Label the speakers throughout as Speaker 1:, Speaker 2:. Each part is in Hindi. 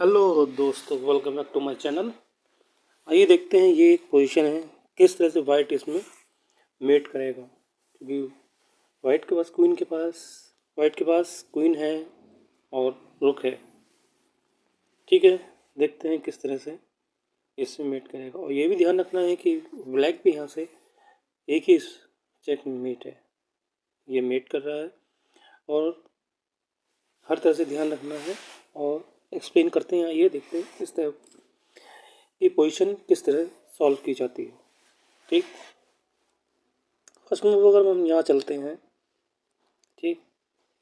Speaker 1: हेलो दोस्तों, welcome back to my channel. आइए देखते हैं ये एक पोजीशन है, किस तरह से वाइट इसमें मेट करेगा। क्योंकि वाइट के पास क्वीन है और रुक है। ठीक है, देखते हैं किस तरह से इसमें मेट करेगा। और ये भी ध्यान रखना है कि ब्लैक भी यहाँ से एक ही चेक में मेट है, ये मेट कर रहा है। और हर तरह से ध्यान रखना है और एक्सप्लेन करते हैं। ये देखते हैं किस तरह ये पोजीशन किस तरह सॉल्व की जाती है। ठीक, फर्स्ट मूव अगर हम यहाँ चलते हैं, ठीक,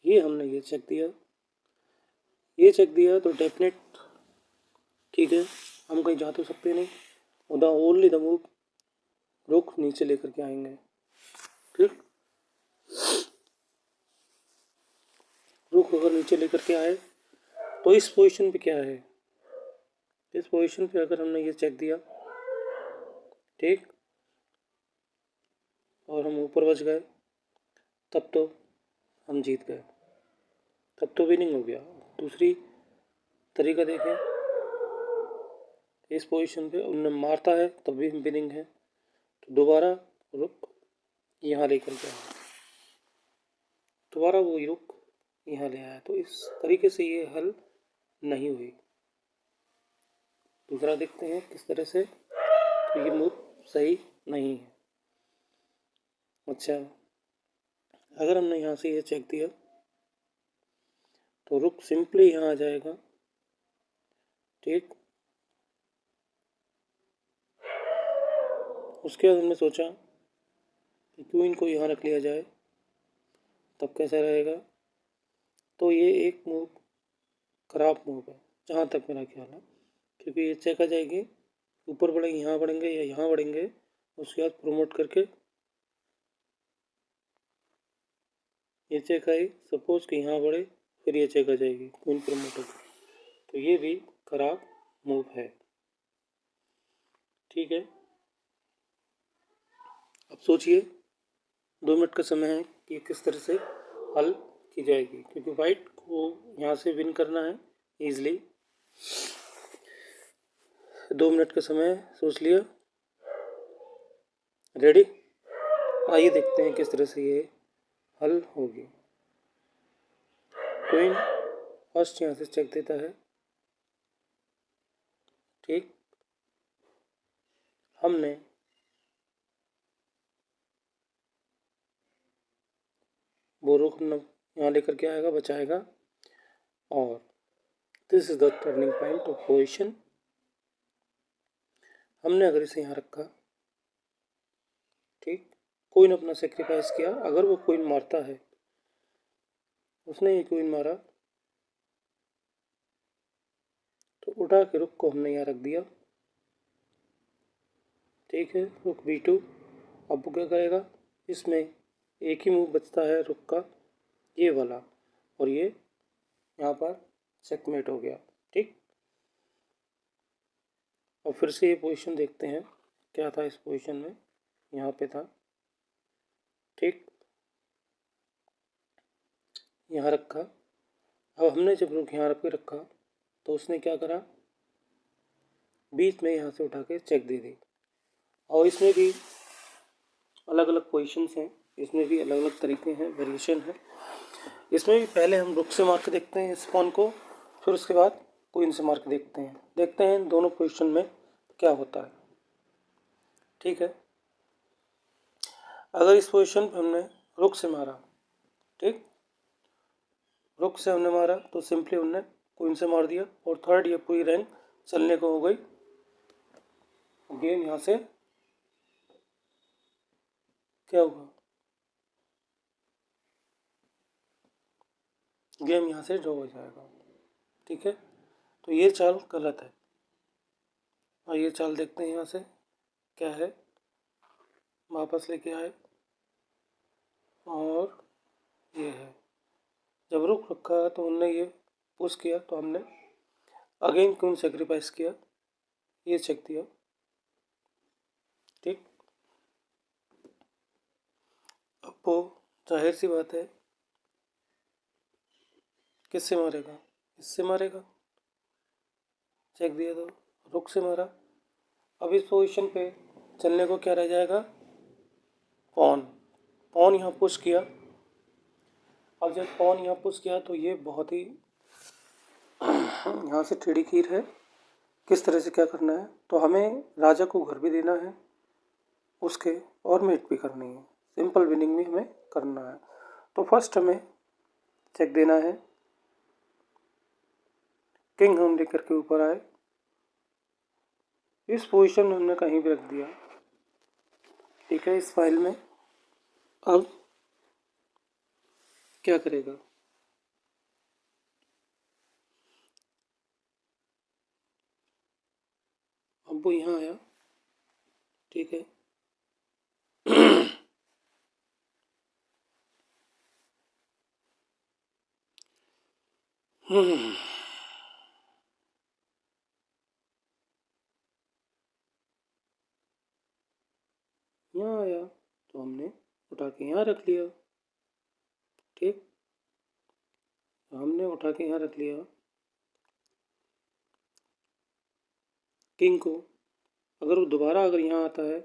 Speaker 1: ये हमने ये चेक दिया तो डेफिनेट, ठीक है, हम कहीं जा तो सकते नहीं। उधर ओनली द मूव रुक नीचे लेकर के आएंगे। ठीक, रुक अगर नीचे लेकर के आए तो इस पोजीशन पे क्या है, इस पोजीशन पे अगर हमने ये चेक दिया, ठीक, और हम ऊपर बच गए, तब तो हम जीत गए, तब तो विनिंग हो गया। दूसरी तरीका देखें, इस पोजीशन पे उन्हें मारता है तब भी विनिंग है, तो दोबारा रुक यहाँ लेकर के आया, दोबारा वो रुक यहाँ ले आया, तो इस तरीके से ये हल नहीं हुई। दूसरा देखते हैं किस तरह से, तो ये मूव सही नहीं है। अच्छा, अगर हमने यहाँ से ये चेक दिया तो रुक सिंपली यहाँ आ जाएगा। ठीक, उसके बाद हमने सोचा कि क्वीन को यहाँ रख लिया जाए, तब कैसा रहेगा। तो ये एक मूव खराब मूव है जहाँ तक मेरा ख्याल है, क्योंकि ये चेक आ जाएगी, ऊपर बढ़ेंगे, यहाँ बढ़ेंगे या यहाँ बढ़ेंगे, उसके बाद प्रमोट करके ये चेक आई, सपोज कि यहाँ बढ़े, फिर ये चेक आ जाएगी, क्वीन प्रमोट होगी, तो ये भी खराब मूव है। ठीक है, अब सोचिए, 2 मिनट का समय है कि किस तरह से हल की जाएगी, क्योंकि वाइट को यहाँ से विन करना है ईजिली। 2 मिनट का समय सोच लिया, रेडी। आइए देखते हैं किस तरह से ये हल होगी। क्वीन फर्स्ट यहाँ से चेक देता है, ठीक, हमने वो रुक यहाँ लेकर के आएगा, बचाएगा, और this is the turning point of position. हमने अगर इसे यहाँ रखा, ठीक, क्वीन अपना सेक्रीफाइस किया, अगर वो क्वीन मारता है, उसने ये क्वीन मारा, तो उठा के रुक को हमने यहाँ रख दिया। ठीक है, रुक b2। अब वो क्या करेगा, इसमें एक ही मूव बचता है रुक का, ये वाला, और ये यहाँ पर चेकमेट हो गया। ठीक, और फिर से ये पोजीशन देखते हैं क्या था इस पोजीशन में, यहाँ पे था, ठीक, यहाँ रखा। अब हमने जब रुक यहाँ पे रखा तो उसने क्या करा, बीच में यहाँ से उठा के चेक दे दी। और इसमें भी अलग अलग पोजीशंस हैं, इसमें भी अलग अलग तरीके हैं, वेरिएशन है। इसमें भी पहले हम रुक से मार के देखते हैं इस पॉन को, फिर उसके बाद क्वीन से मार के देखते हैं दोनों पोजीशन में क्या होता है। ठीक है, अगर इस पोजीशन पे हमने रुक से मारा, ठीक, रुक से हमने मारा तो सिंपली हमने क्वीन से मार दिया, और थर्ड ये पूरी रैंक चलने को हो गई। गेम यहाँ से क्या होगा, गेम यहाँ से ड्रॉ हो जाएगा। ठीक है, तो ये चाल गलत है। और ये चाल देखते हैं यहाँ से क्या है, वापस लेके आए, और ये है, जब रुक रखा तो हमने ये पुश किया, तो हमने अगेन क्वीन सेक्रीफाइस किया, ये चेक दिया। ठीक, अब वो जाहिर सी बात है किससे मारेगा, इससे मारेगा। चेक दिया तो रुक से मारा। अब इस पोजीशन पे चलने को क्या रह जाएगा, पॉन। पॉन यहाँ पुश किया। अब जब पॉन यहाँ पुश किया तो ये बहुत ही यहाँ से टेढ़ी खीर है। किस तरह से क्या करना है, तो हमें राजा को घर भी देना है उसके, और मेट भी करनी है, सिंपल विनिंग भी हमें करना है। तो फर्स्ट हमें चेक देना है। किंग हम लेकर के ऊपर आए, इस पोजीशन में हमने कहीं भी रख दिया, ठीक है। इस फाइल में अब क्या करेगा, अब वो यहाँ आया, ठीक है। यहाँ आया तो हमने उठा के यहाँ रख लिया, ठीक। हमने उठा के यहाँ रख लिया किंग को। अगर वो दोबारा अगर यहाँ आता है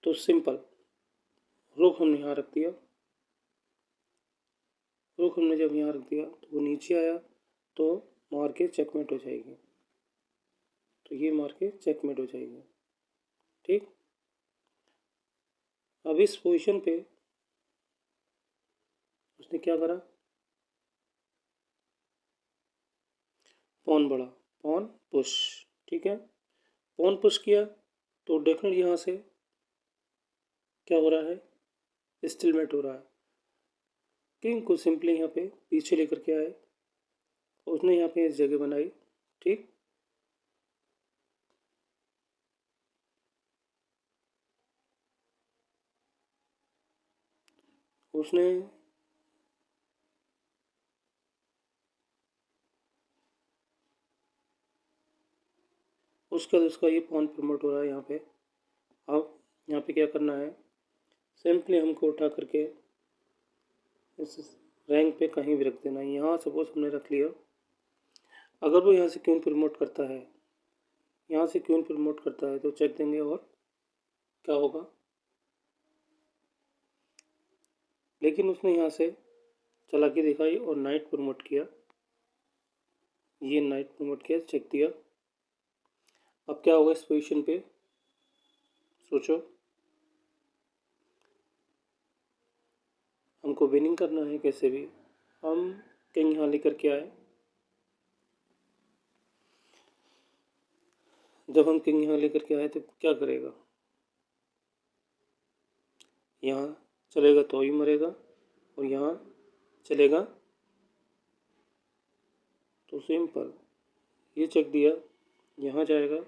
Speaker 1: तो सिंपल रुक हमने यहाँ रख दिया। रुक हमने जब यहाँ रख दिया तो वो नीचे आया तो मार के चेकमेट हो जाएगी, तो ये मार के चेकमेट हो जाएगी, ठीक। अब इस पोजीशन पे उसने क्या करा, पॉन बढ़ा, पॉन पुश, ठीक है। पॉन पुश किया तो डेफिनेट यहाँ से क्या हो रहा है, स्टिलमेट हो रहा है। किंग को सिंपली यहाँ पे पीछे लेकर के आए, उसने यहाँ पे इस जगह बनाई, ठीक। उसने उसका उसका ये पॉन प्रमोट हो रहा है यहाँ पे। अब यहाँ पे क्या करना है, सिंपली हमको उठा करके इस रैंक पे कहीं भी रख देना है। यहाँ सपोज हमने रख लिया, अगर वो यहाँ से क्वीन प्रमोट करता है, यहाँ से क्वीन प्रमोट करता है तो चेक देंगे और क्या होगा, लेकिन उसने यहाँ से चालाकी दिखाई और नाइट प्रमोट किया, ये नाइट प्रमोट किया, चेक दिया। अब क्या होगा इस पोजीशन पे, सोचो। हमको विनिंग करना है कैसे भी, हम किंग यहाँ लेकर के आए। जब हम किंग यहाँ लेकर के आए तो क्या करेगा, यहाँ चलेगा तो ही मरेगा, और यहाँ चलेगा तो सिंपल ये चेक दिया, यहाँ जाएगा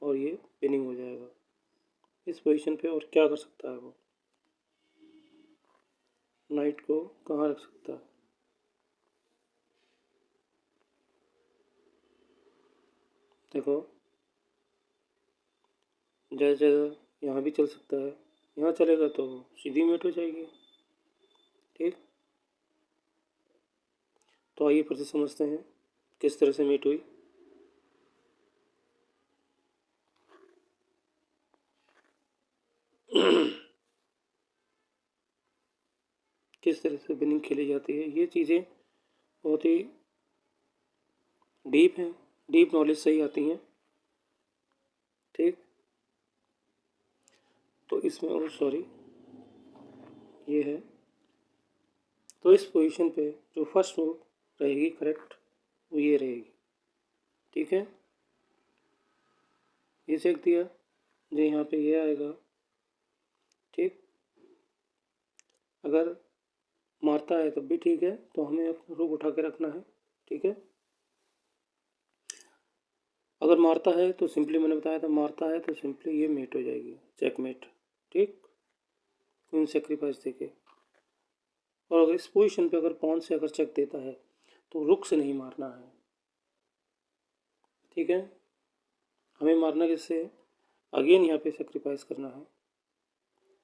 Speaker 1: और ये विनिंग हो जाएगा इस पोजीशन पे। और क्या कर सकता है वो, नाइट को कहाँ रख सकता है, देखो जैसे जैसे यहाँ भी चल सकता है, यहाँ चलेगा तो सीधी मेट हो जाएगी, ठीक। तो आइए फिर से समझते हैं किस तरह से मेट हुई। किस तरह से विनिंग खेली जाती है, ये चीज़ें बहुत ही डीप हैं, डीप नॉलेज से ही आती हैं, ठीक। तो इसमें और सॉरी ये है, तो इस पोजीशन पे जो फर्स्ट मूव रहेगी करेक्ट वो ये रहेगी, ठीक है। ये चेक दिया, जो यहाँ पे ये आएगा, ठीक। अगर मारता है तब भी ठीक है, तो हमें रुक उठा के रखना है, ठीक है। अगर मारता है तो सिंपली मैंने बताया था, मारता है तो सिंपली ये मेट हो जाएगी, चेकमेट, ठीक। क्वीन सेक्रीफाइस देके, और अगर इस पोजीशन पे अगर पॉन से अगर चेक देता है तो रुक से नहीं मारना है, ठीक है। हमें मारना किससे, अगेन यहाँ पे सेक्रीफाइस करना है,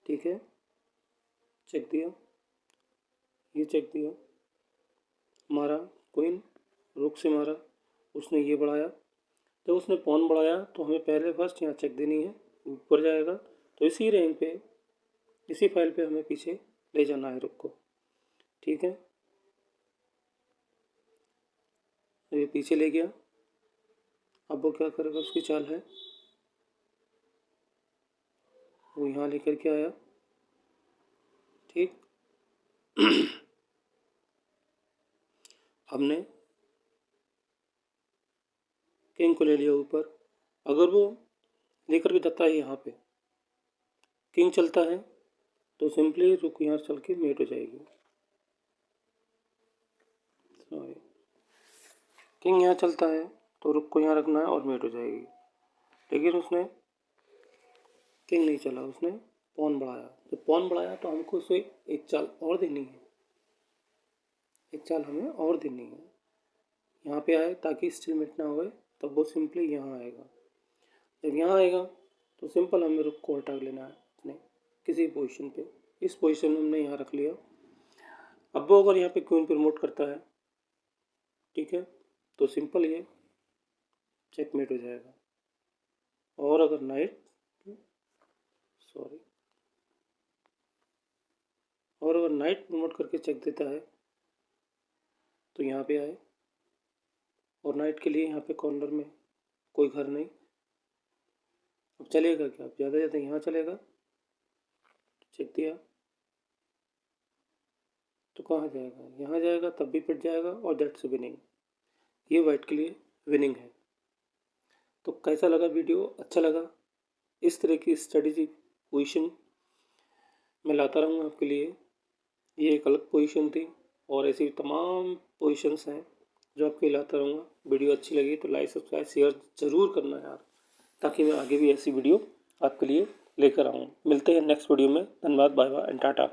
Speaker 1: ठीक है। चेक दिया, ये चेक दिया, मारा क्वीन, रुक से मारा, उसने ये बढ़ाया, जब उसने पॉन बढ़ाया तो हमें पहले फर्स्ट यहाँ चेक देनी है, ऊपर जाएगा तो इसी रैंक पे, इसी फाइल पे हमें पीछे ले जाना है रुक को। ठीक है, ये पीछे ले गया। अब वो क्या करेगा, उसकी चाल है वो यहाँ लेकर के आया। ठीक, हमने किंग को ले लिया ऊपर। अगर वो लेकर के जाता है यहाँ पे, किंग चलता है तो सिंपली रुक यहाँ चल के मेट हो जाएगी। सॉरी, किंग यहाँ चलता है तो रुक को यहाँ रखना है और मेट हो जाएगी। लेकिन उसने किंग नहीं चला, उसने पॉन बढ़ाया। जब पॉन बढ़ाया तो हमको उसे एक चाल और देनी है, एक चाल हमें और देनी है। यहाँ पे आए ताकि स्टेलमेट ना होए, तब वो सिंपली यहाँ आएगा। जब यहाँ आएगा तो सिंपल हमें रुक को हटा लेना है अपने किसी पोजीशन पे। इस पोजीशन में हमने यहाँ रख लिया। अब वो अगर यहाँ पे क्वीन प्रमोट करता है, ठीक है, तो सिंपल ये चेकमेट हो जाएगा। और अगर नाइट, सॉरी, और अगर नाइट प्रमोट करके चेक देता है तो यहाँ पे आए, और नाइट के लिए यहाँ पे कॉर्नर में कोई घर नहीं। अब चलेगा क्या, अब ज़्यादा ज़्यादा यहाँ चलेगा, चेक दिया तो कहाँ जाएगा, यहाँ जाएगा, तब भी पिट जाएगा और दैट्स विनिंग। ये वाइट के लिए विनिंग है। तो कैसा लगा वीडियो, अच्छा लगा? इस तरह की स्ट्रेटेजी पोजीशन मैं लाता रहूँगा आपके लिए। ये एक अलग पोजीशन थी और ऐसी तमाम पोजीशंस हैं जो आपके लाता रहूँगा। वीडियो अच्छी लगी तो लाइक सब्सक्राइब शेयर ज़रूर करना यार, ताकि मैं आगे भी ऐसी वीडियो आपके लिए लेकर आऊँ। मिलते हैं नेक्स्ट वीडियो में। धन्यवाद, बाय बाय एंड टाटा।